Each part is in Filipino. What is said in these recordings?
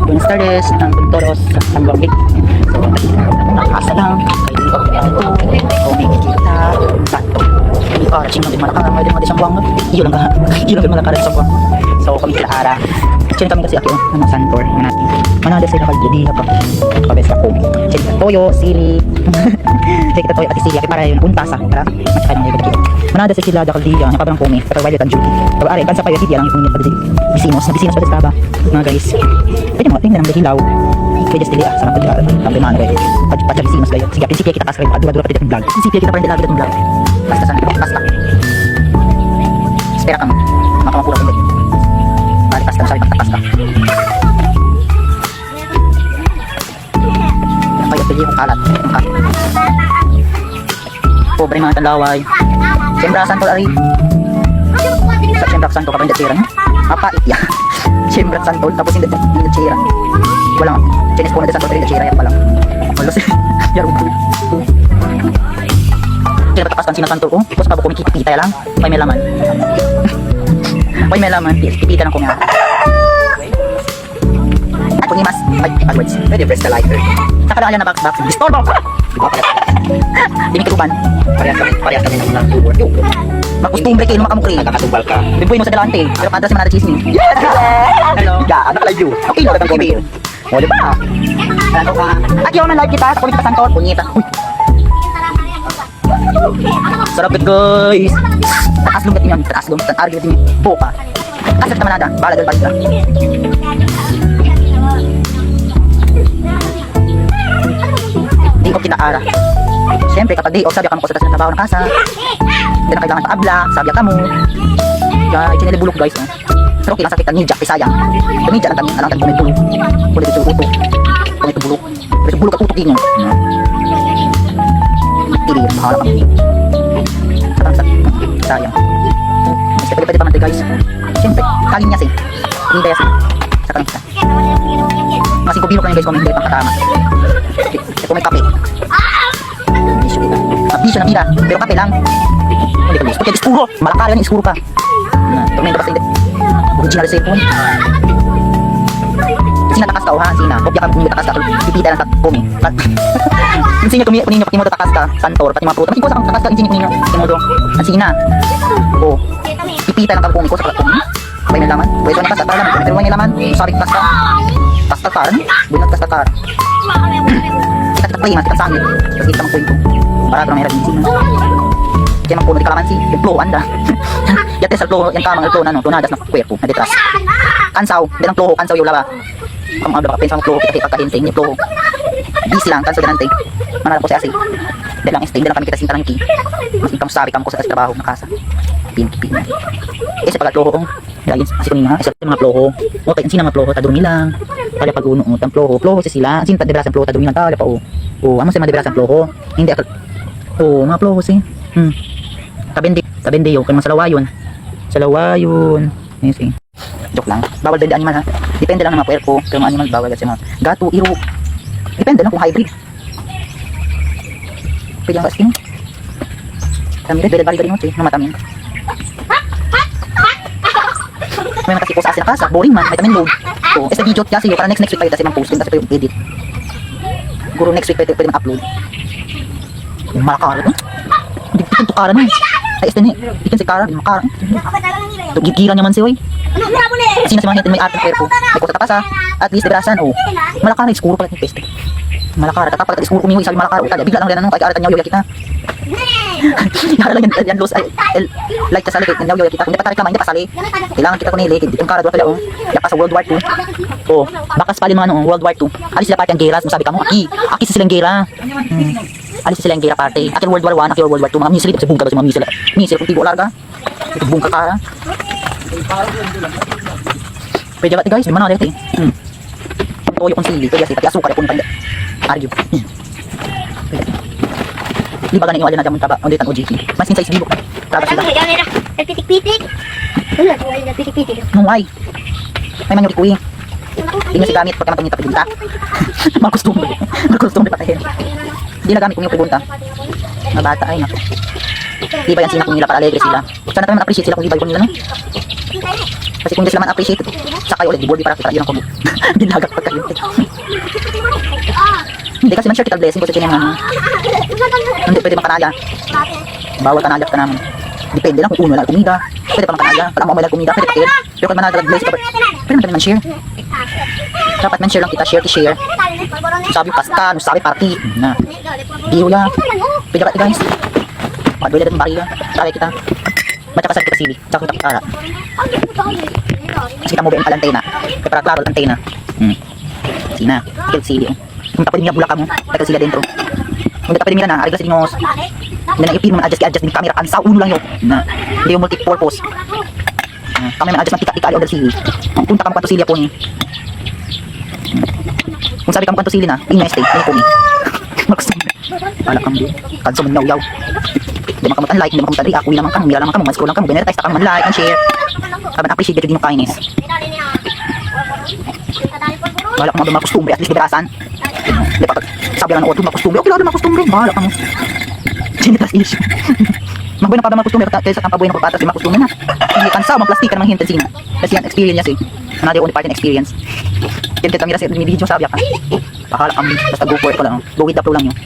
Buenas tardes, ang Toros sa Bambik. So, nakakasa lang. Kung may kita, bato. Hindi ko araching mo din malakang. May din mo din siyang buwang. Iyo lang din malakaran sa buwang. So, kami sila ara. Sino kami kasi ako, Santor. Manada sila kagdi pa. Pabes ka po. Sino toyo, sili. Sino toyo, pati sili. Para yun, untasa. Para matsaka ng ibig. Manada sila kagdi yan. Nakabarang kumi. Pero wala kang duty. Pero ari, bansa pa yun. Hindi lang yung pati bisinos. Bisinos pa sa ba? Mga guys. Pwede mo, tingnan ang hilaw. Pwede sa tiliya. Sarap pagkakaroon. Kampi mga guys. Patsa bisinos kayo. Sige, prinsipya kita kasakay. Adura-dura pati itong vlog. Prinsipya kita pa rin dalaga itong vlog. Basta sana. Basta. Espera kang makamapura ko. Balik pasta. Sabi pasta. Kaya pili yung kalat. Pobre mga talaway. Siyempre asan ko ari. Sa siyempre asan ko kapag hindi tsira niya. Mapait yan. Siyempre asan ko tapos hindi tsira. Walang chinis po na asan ko hindi tsira yan pala. Wala siya. Yarong po. Siyempre patakas kan sinasanto ko. Tapos pabo kumikipita lang. May may laman. May may laman. Pipita lang ko nga. At kung imas. Ay, backwards. Pwede press the lighter. Nakalaan na box. Distorbo! Dimikruban. Parehas kami ng tubo. Makustumbre kayo makamukri. Nakakatumbal ka. Bimpuin mo sa dalante. Pero kantas yung manada chismi. Yes! Hello! Yeah, anak like you. Okay, no, dagang email. O, diba? Ano ka? At yun, man like kita. Sa kulit ka santor. Punyeta. Uy. Sarap it, guys. Taas lum katin yan. Taas lum. Tan-argi natin yung boka. Kasat ka manada. Bala dal balik ka. Di ko kinaara. Siyempre kapag di off, sabi ka mo ko sa trabaho ng kasa. Hindi na kailangan paabla, sabi ka mo. Kaya itinili bulok guys. Pero okay lang sa kita, ninja, pisayang. Ninja lang kami, alam kami kung may bulok. Kung ito utok. Kung ito bulok. Kung ito bulok at utok din yun. Tiri, mahala kami. Sayang. Basta pwede pa natin guys. Siyempre, kagin niya si. Hindi kaya si. Sa kanang kita. Masing kubino ka niya guys kung hindi pang katama. Kung may kape. Bisyo kita. Bisyo na mira. Pero kape lang. Hindi ka gusto. Kaya iskuro. Malakari yan, iskuro ka. Ito na yung kapag original cellphone. Sina takas ka o ha? Sina. Kopya ka kung takas ka. Pipita lang kumi. Insinya kumi. Kunin nyo pati mo takas ka. Santor. Pati mga pruta. Pati ko sa takas ka. Insinya kunin nyo. Pati mo doon. Ang sina. O. Pipita lang kumi ko sa kumi. May nalaman. Pwede na kasa. Para lang. Pero may nalaman. Sabi kas ka. Kastakar. Bunat kastakar. Kita play mas kita sangit. Kasi kita magkwento. Para ito na mahirap din. Kaya magpuno di kalamansi. Yung flow anda. Yate sa flow. Yung kamang flow na no. Tunadas na kwerpo. Na detras. Kansaw. Hindi ng flow. Kansaw yung laba. Kung mga baka pensang flow. Kita kahinting. Yung flow. Busy lang. Kansaw ganante. Manala ko si Asi. Hindi lang stay. Hindi lang kami kita sintarang ki. Mas ikam sabi kamo ko sa trabaho ng kasa. Pinki. Eh sa pagka-flow ko. Lagi kasi kunin nga. Isa mga flow ko. O tayo sina mga flow ko. Tadurumi lang. Kaya pag uno utang flow si sila. Sin pa deberasan flow tadurumi lang kaya pa o. O amo sa mga deberasan flow ko. Hindi ako. O mga flow ko si. Tabende yo kay mga salawayon. Salawayon. Yes eh. Joke lang. Bawal din animal ha. Depende lang ng mga puwerpo. Kung animal bawal kasi mga gato, iro. Depende lang kung hybrid. Pwede ang kasking. Kami rin, bali-bali mo siya. Namatamin. May mga kasi post asin na kasa. Boring man. May tamin load. So, sa video kasi para next week pa kasi mang post din kasi pa yung edit. Guro next week pwede mag-upload. Yung malakara ito. Hindi ko tukaran na. Ay, este ni. Ikan si Kara. Makara. Gigira naman si Oy. Sino si mga hintin may arte pero may kusa tapasa. At least deberasan. Oh. Malakara. Iskuro pala yung peste. Malakara. Kapag iskuro kumihoy sabi malakara. Bigla lang rin ano. Kahit aratan niya kita. Yara lang yan los. Like sa salikit. Yan kita. Kung di pa tarik kamay. Hindi pa sali. Kailangan kita kunilikid. Itong Kara doon kaya oh. Yaka sa World War II. Oh. Bakas palin mga World War II. Alis sila party ang geras. Masabi ka mo. Aki sa silang gera. Alis sila ang gera party. Aki World War I. Aki World War II. Mga misil. Kasi bungka mga misil. Misil kung tibo larga. Ito bungka Kara. Pwede ba guys? Di mana dito. Toyo kung sili. Pwede pati asukar. Kung pwede. Argue. Di ba ganing iwala na dyan taba? O dito ang OGT. Mas kinsa isbibok. Taba sila. Pitik-pitik. Wala ko ay pitik-pitik. Nungay. May manyuri kuwi. Hindi na si gamit pagka matungita pibunta. Magkustumbre. Magkustumbre patahin. Hindi na gamit kung yung pibunta. Mga bata ay naku. Di ba yan sila kung nila para alegre sila. Sana tayo mag-appreciate sila kung di ba yun nila no? Kasi kung hindi sila man appreciate, saka kayo ulit, di para kita yun ang kubo. Ginagak pa kayo. Hindi kasi man sure kita blessing ko sa chinyang ano. Hindi pwede makanaya. Bawal kanayap ka naman. Depende lang kung uno lang kumida. Pwede pa makanaya. Pag mo may kumida, pwede pa kayo. Pero kung manadalag bless ka, pwede man share. Dapat man share lang kita, share to share. Sabi pasta, sabi party. Na. Diyo lang. Pwede ka guys. Pagduli natin bariya. Try kita. Mataka sa kita sili. Tsaka kita kitara. Kasi kita mo ba yung palantena. Kaya para klaro antena. Sina. Kill sili. Kung tapos niya bulak ka mo. Tagal sila dentro. Kung tapos nila na. Ariglas din yung hindi na ipin mo adjust din camera. Kansa uno lang yun. Na. Hindi yung multi-purpose. Kami man adjust ng tika-tika o sili. Punta ka mo kanto sili po niya. Kung sabi ka mo kanto sili na. Ingay stay. Ay po niya. Magsabi. Wala kang din. Kanso mo yaw-yaw. Hindi man kamutan like, hindi man kamutan react, uwi naman kamo, mira naman kamo, man scroll lang kamo, benetize ka man like and share. Saban appreciate din yung kindness. Wala kang mga kustumbre, at least liberasan. Hindi pa sabi lang ng auto, makustumbre, okay lang mga kustumbre, bahala ka mo. Genitas issue. Magbuhay na pa ba mga kustumbre, kaysa kang pabuhay na pagpatas, di mga kustumbre na. Hindi kansa, magplastika naman hintan sina. Kasi yan, experience eh. Another only part in experience. Kintit kami kasi may video sabi ka. Bahala kami, basta go for it ko lang. Go with the flow lang yun.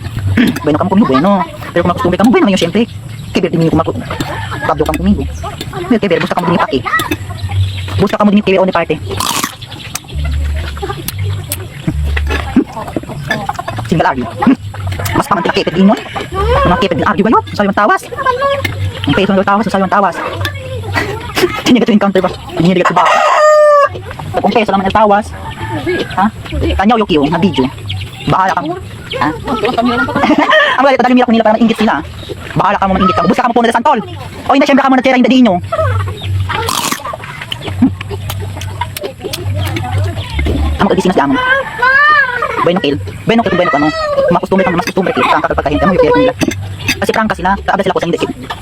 Bueno kamo kumigo, bueno. Pero kung makustumbre ka mo, bueno naman yun syempre. Kaya din yung kumakot. Kabdo kang kumigo. Kaya gusto kamo din paki. Gusto kamo din kaya on the party. Single argue. Mas kaman tila kepet din mo. Mga kepet din argue ba yun? Sayo ang tawas. Ang peso ng tawas, sayo ang tawas. Hindi ka to encounter ba? Hindi ka to ba? Kung peso naman ang tawas. Ha? Kanyaw yung kiyo, na video. Bahala ka mo. Ha? Ang galit, tadaling mira ko nila para maingit sila. Bahala ka mo, maingit ka. Buska ka mo po na santol. O hindi, syempre ka mo na tira yung dadinyo. Ang mag-agisinas di amon. Bueno kill. Bueno kill, bueno ka no. Makustumbre kang mas kustumbre kill. Prangka kapag kahinte mo yung nila. Kasi prangka sila. Kaabda sila ko sa hindi.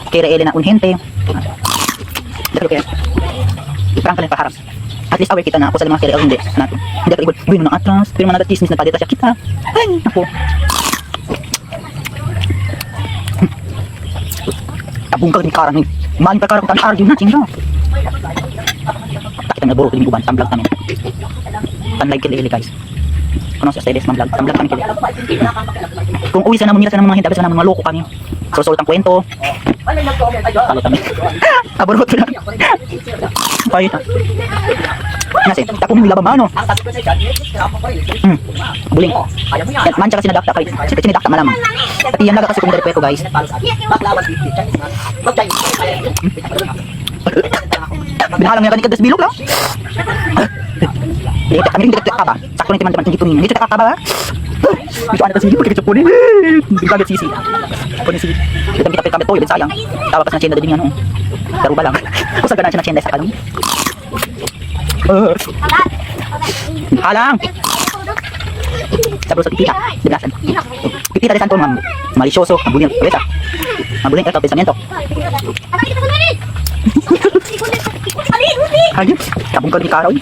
Kaya ele na unhente. Dito kaya. Prangka lang paharap. At least aware kita na ako sa mga kere o hindi. Natin. Hindi ka ibon. Bueno ng atras. Pero mga nagat-chismis na padita siya kita. Ay, ako. Tabungkag ni Karang ni. Maling pa Karang kang argue na. Chinga. Kita nagburot din yung uban. Tamblag kami. Tanlag kili guys. Ano sa styles man vlog. Tamblag kami kili. Kung uwi sa naman nila sa naman mga hindi. Sa naman mga loko kami. Susult ang kwento. Kalo kami. Aburot na. Ay, kasi takong nila ba mano? Buling. Yan, mancha kasi nadakta kay. Siyempre sinidakta malamang. At yan naga kasi kung dere ko guys. Binahalang niya kanikad das bilog lang. Dito kami rin dito ka ba? Sakto nito man teman dito ni. Dito ka ba? Dito ana kasi dito kay chupuni. Bigagat sisi. Kunin si. Dito kita kami toy sayang. Tawa kasi na chenda din yan. Daro ba lang. Kusa gana siya na chenda sa kalong. Halang. Sabro sa pipita. Diblasan. Pipita de santo ma'am. Malicioso, mabuling. Wala. Mabuling ka pensamiento. Ayun, kabung ka ni Karoy.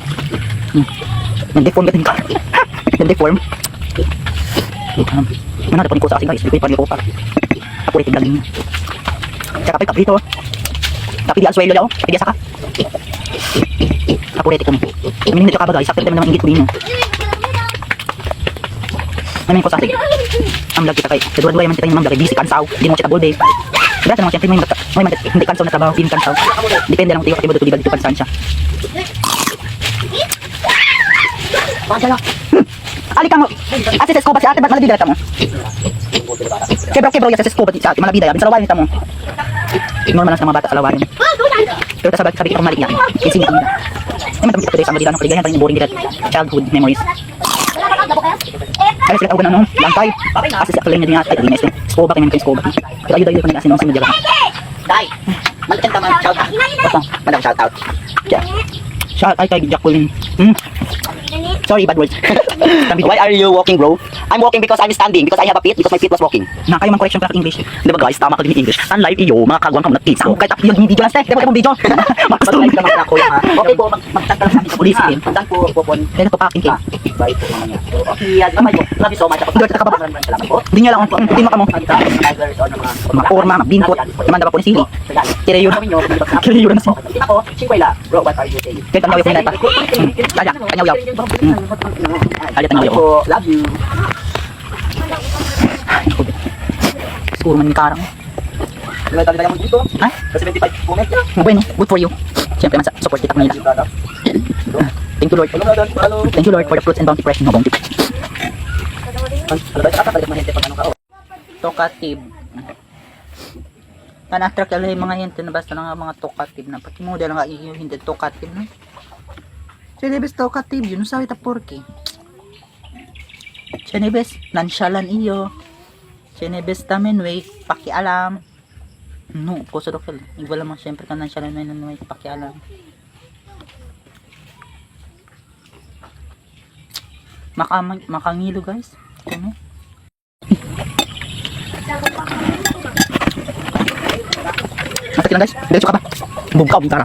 Nag-deform ka din ka. Nag-deform. Mana ada ko sa asin guys, ito pa ko pa. Ako rin tignan niyo. Tsaka pa dito. Tapi di aswelo daw, tapi dia saka. Ako rin tignan. Kami nito ka ba guys, sakto naman ingit ko din. Ano ko sa atin? Ang lag kita kay. Dua-dua man kita yung mga busy kansaw, di mo kita bolde. Kaya naman siyempre may hindi kansaw na trabaho, hindi kansaw. Depende lang tayo kung dito dito kansan siya. Ali kang ate sa skoba si ate ba't malabida ta mo? Kebro ya sa skoba si ate malabida ya, bin salawarin ta mo. Normal lang sa mga bata salawarin. Pero sa sabi ko mali niya. Kasi niya. Ay madami ka sa malabida no, kaya ganyan boring dito. Childhood memories. Ay sila tawag na no, lantay. Kasi sa kalay niya ay dinis. Skoba kay mga skoba. Kaya ayo ko kasi no sa media. Dai. Malten ta man shout out. Basta madam shout out. Shout out kay Jacqueline. Sorry, bad words. Why are you walking, bro? I'm walking because I'm standing. Because I have a feet. Because my feet was walking. Na kayo mang correction para sa English. Di ba guys? Tama ka din yung English. Unlike iyo, mga kagwang ka nag-tips ko. Kahit yung video lang, Steph. Demo video. Mag-like ka mga kuya ha. Okay po, mag-chat ka lang sa akin sa police. Saan po po po? Kaya po packing cake. Bye po mamaya. Okay, bye po. Love you so much. Hindi ka ba? Maraming salamat po. Hindi niya lang ang hindi mo kamo. Tigers or mga Makorma, bingot. Naman dapat po ni Sili. Kaya yun. Kaya yun na siya. Ako, Shinkwela. Bro, what are you saying? Kaya tanyaw yung pa. Kaya, tanyaw. Kaya tanyaw. Po, love you. Siguro man yung karang. Diba tayo mo dito? Ha? Sa 75 comment na. Bueno, good for you. Siyempre man support kita kanila. Thank you Lord. Thank you Lord for the fruits and bounty fresh no bounty. Talkative. Pan-attract lang yung mga hinte na basta lang mga talkative na. Pati mo dahil nga yung hindi talkative na. Chinibes talkative yun. Sabi ta porky. Chinibes nansyalan iyo. Chinibes tamen way pakialam. No, kusa do fel. Wala man syempre ka nansyalan na yun way pakialam. Makangilo guys. Ano? Masakit lang guys. Diretso ka ba? Bugkaw, bintara.